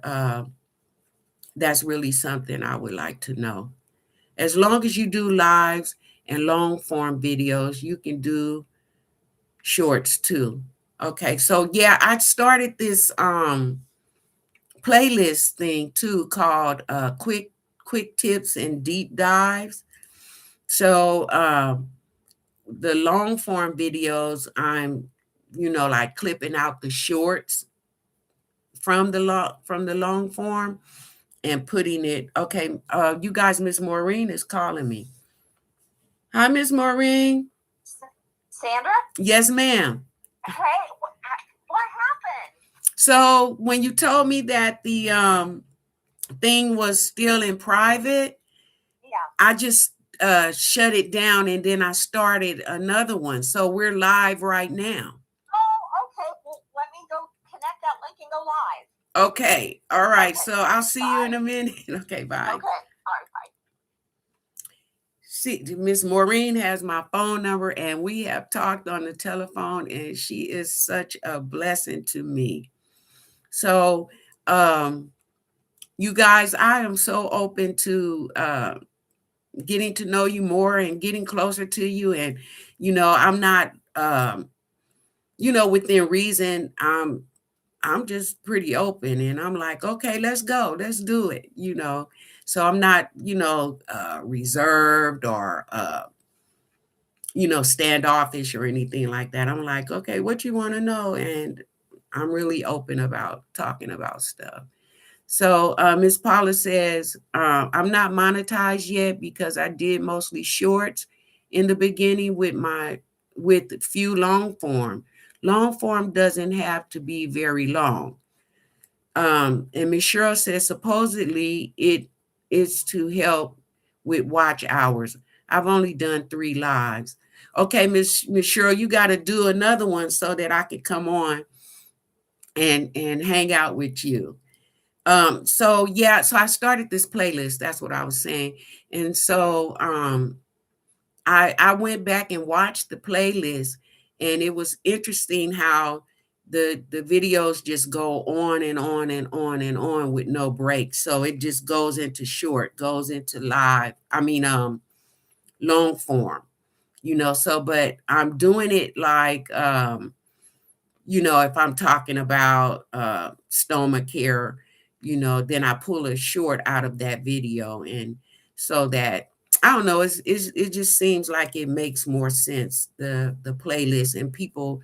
Speaker 1: that's really something I would like to know. As long as you do lives and long form videos, you can do shorts too. Okay, so yeah, I started this playlist thing too, called quick tips and deep dives. So the long form videos, I'm like clipping out the shorts from the long form and putting it. Okay, you guys, Miss Maureen is calling me. Hi, Miss Maureen.
Speaker 2: Sandra?
Speaker 1: Yes, ma'am.
Speaker 2: Hey, what happened?
Speaker 1: So when you told me that the thing was still in private,
Speaker 2: Yeah.
Speaker 1: I just shut it down, and then I started another one. So we're live right now.
Speaker 2: Oh, okay. Well, let me go connect that link and go live.
Speaker 1: Okay. All right.
Speaker 2: Okay.
Speaker 1: So I'll see you in
Speaker 2: Bye.
Speaker 1: a minute. Okay. Bye.
Speaker 2: Okay. All right. Bye.
Speaker 1: See, Miss Maureen has my phone number, and we have talked on the telephone, and she is such a blessing to me. So, you guys, I am so open to getting to know you more and getting closer to you. And, I'm not, within reason, I'm just pretty open, and I'm like, okay, let's go, let's do it. So I'm not, reserved or, standoffish or anything like that. I'm like, okay, what you want to know? And I'm really open about talking about stuff. So Ms. Paula says, I'm not monetized yet because I did mostly shorts in the beginning with few long form. Long form doesn't have to be very long. And Ms. Cheryl says supposedly it is to help with watch hours. I've only done 3 lives. Okay, Miss Cheryl, you got to do another one so that I can come on and hang out with you. So yeah, so I started this playlist. That's what I was saying. And so I went back and watched the playlist, and it was interesting how the videos just go on and on and on and on with no breaks. So it just goes into short, goes into live, long form, so but I'm doing it like if I'm talking about stomach care, then I pull a short out of that video, and so that I don't know, it just seems like it makes more sense, the playlist, and people,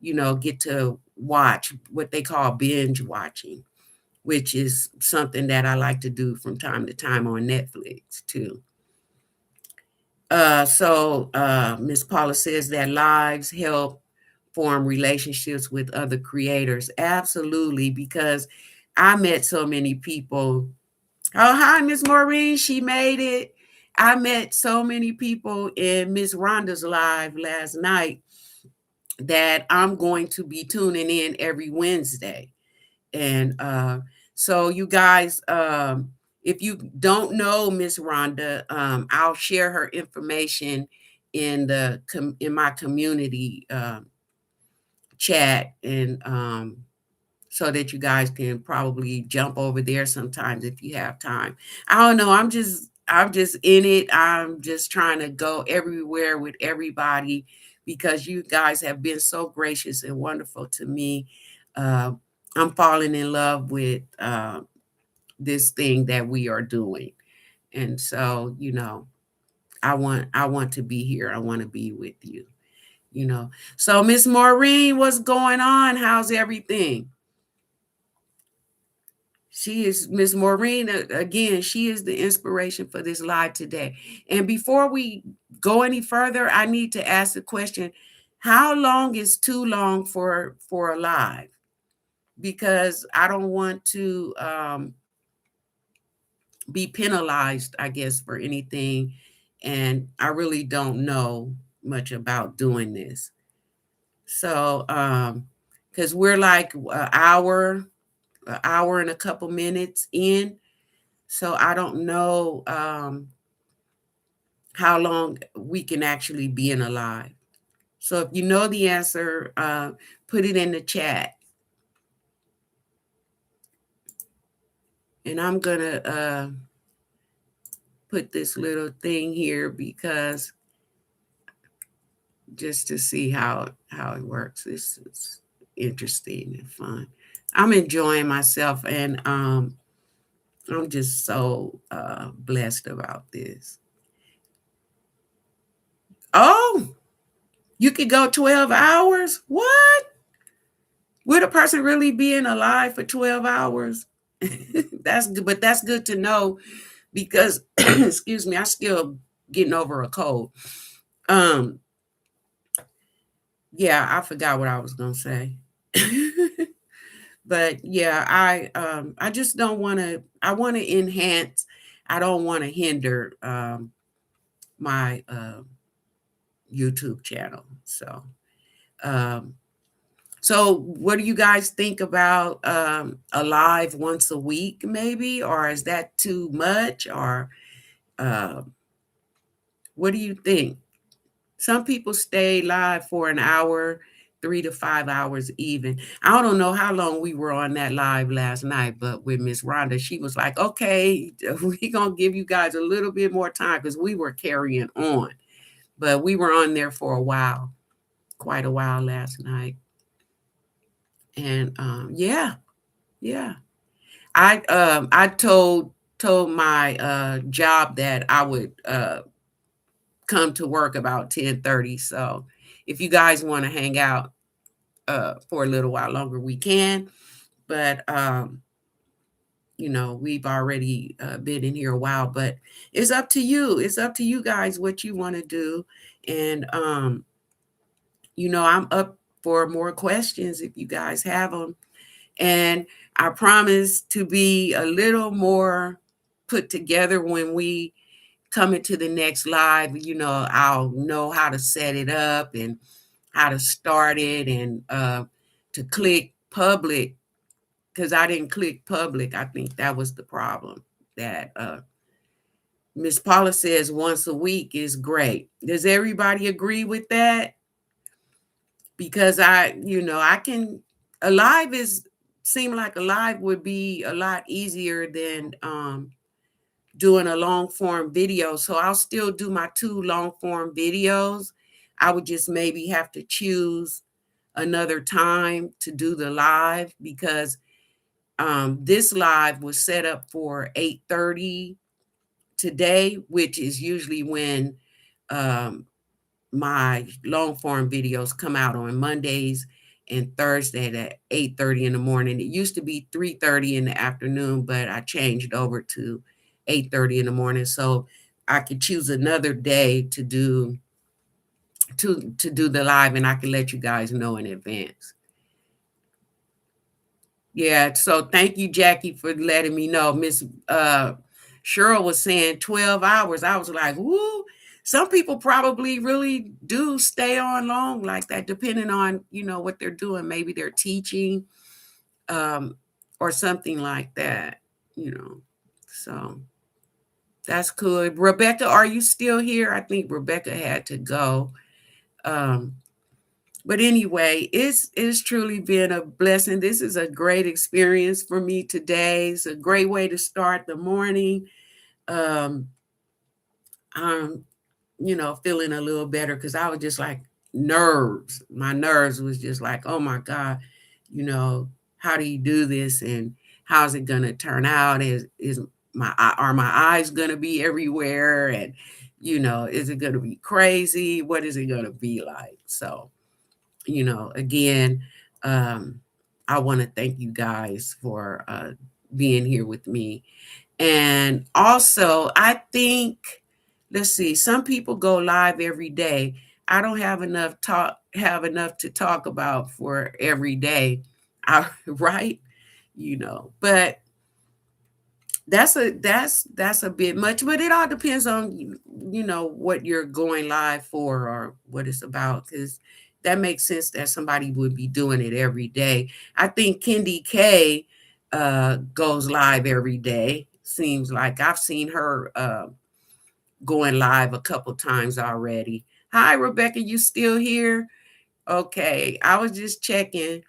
Speaker 1: get to watch what they call binge watching, which is something that I like to do from time to time on Netflix too. So Miss Paula says that lives help form relationships with other creators. Absolutely, because I met so many people. Oh, hi, Miss Maureen. She made it. I met so many people in Miss Rhonda's live last night that I'm going to be tuning in every Wednesday. And so you guys, if you don't know Miss Rhonda, I'll share her information in my community chat, and so that you guys can probably jump over there sometimes if you have time. I don't know. I'm just in it. I'm just trying to go everywhere with everybody because you guys have been so gracious and wonderful to me. Uh, I'm falling in love with this thing that we are doing, and so I want to be here. I want to be with you. So Miss Maureen, what's going on? How's everything? She is Miss Maureen. Again, she is the inspiration for this live today. And before we go any further, I need to ask the question: how long is too long for a live? Because I don't want to be penalized, I guess, for anything. And I really don't know much about doing this. So, because we're like an hour and a couple minutes in. So I don't know how long we can actually be in a live. So if you know the answer, put it in the chat. And I'm going to put this little thing here because just to see how it works. This is interesting and fun. I'm enjoying myself, and I'm just so blessed about this. Oh, you could go 12 hours? What? Would a person really being alive for 12 hours? That's good, but that's good to know because excuse me, I still getting over a cold. Um, yeah, I forgot what I was gonna say. But yeah, I just don't wanna I wanna enhance, I don't wanna hinder my YouTube channel. Um So, what do you guys think about a live once a week, maybe, or is that too much? Or uh, what do you think? Some people stay live for an hour, 3 to 5 hours, even. I don't know how long we were on that live last night, but with Miss Rhonda, she was like, "Okay, we gonna give you guys a little bit more time because we were carrying on, but we were on there for a while, quite a while last night." And yeah, yeah. I told my job that I would come to work about 10:30. So if you guys want to hang out for a little while longer, we can. But we've already been in here a while. But it's up to you. It's up to you guys what you want to do. And I'm up for more questions if you guys have them. And I promise to be a little more put together when we come into the next live. I'll know how to set it up and how to start it and to click public because I didn't click public. I think that was the problem. That Miss Paula says once a week is great. Does everybody agree with that? Because I can, a live is seem like a live would be a lot easier than doing a long form video. So I'll still do my 2 long form videos. I would just maybe have to choose another time to do the live because this live was set up for 8:30 today, which is usually when um, my long form videos come out on Mondays and Thursday at 8:30 in the morning. It used to be 3:30 in the afternoon, but I changed over to 8:30 in the morning so I could choose another day to do the live and I can let you guys know in advance. Yeah, so thank you, Jackie, for letting me know. Miss Cheryl was saying 12 hours. I was like, whoo. Some people probably really do stay on long like that, depending on, what they're doing. Maybe they're teaching um, or something like that, you know. So that's cool. Rebecca, are you still here? I think Rebecca had to go. Um, But anyway, it's truly been a blessing. This is a great experience for me today. It's a great way to start the morning. Um, I'm, feeling a little better because I was just like nerves. My nerves was just like, oh my God, you know, how do you do this and how's it gonna turn out? Is are my eyes gonna be everywhere? And is it gonna be crazy? What is it gonna be like? So again, um, I want to thank you guys for being here with me. And also, I think, let's see, some people go live every day. I don't have enough to talk about for every day, right? But that's a bit much, but it all depends on what you're going live for or what it's about, because that makes sense that somebody would be doing it every day. I think Kendi K goes live every day. Seems like I've seen her going live a couple times already. Hi, Rebecca, you still here? Okay, I was just checking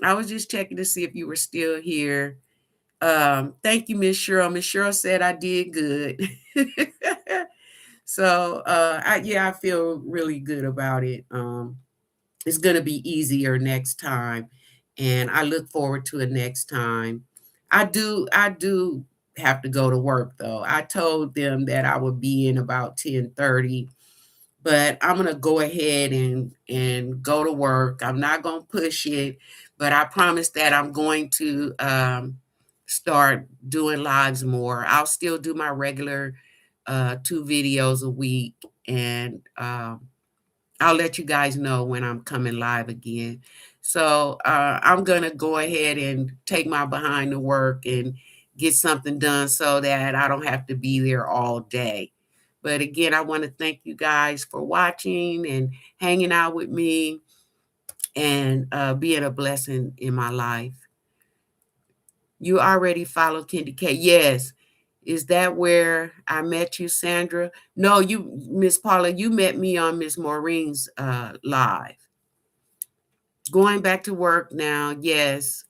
Speaker 1: to see if you were still here. Thank you, Miss Cheryl. Miss Cheryl said I did good. So I feel really good about it. It's gonna be easier next time, and I look forward to it next time. I do have to go to work though. I told them that I would be in about 10:30, but I'm gonna go ahead and go to work. I'm not gonna push it, but I promise that I'm going to start doing lives more. I'll still do my regular 2 videos a week, and I'll let you guys know when I'm coming live again. So I'm gonna go ahead and take my behind to work and get something done so that I don't have to be there all day. But again, I want to thank you guys for watching and hanging out with me and being a blessing in my life. You already follow Kendi K. Yes. Is that where I met you, Sandra? No, you, Miss Paula, you met me on Miss Maureen's live. Going back to work now. Yes.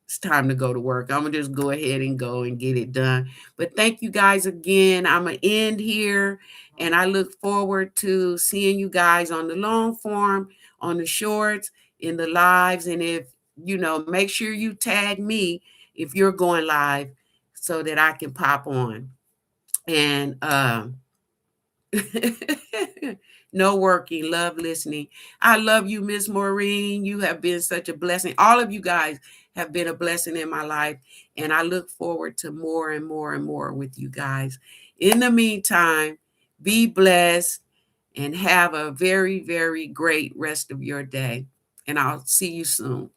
Speaker 1: It's time to go to work. I'm gonna just go ahead and go and get it done. But thank you guys again. I'm gonna end here, and I look forward to seeing you guys on the long form, on the shorts, in the lives. And if make sure you tag me if you're going live so that I can pop on. And no working, love listening. I love you, Miss Maureen. You have been such a blessing. All of you guys have been a blessing in my life, and I look forward to more and more and more with you guys. In the meantime, be blessed and have a very, very great rest of your day. And I'll see you soon.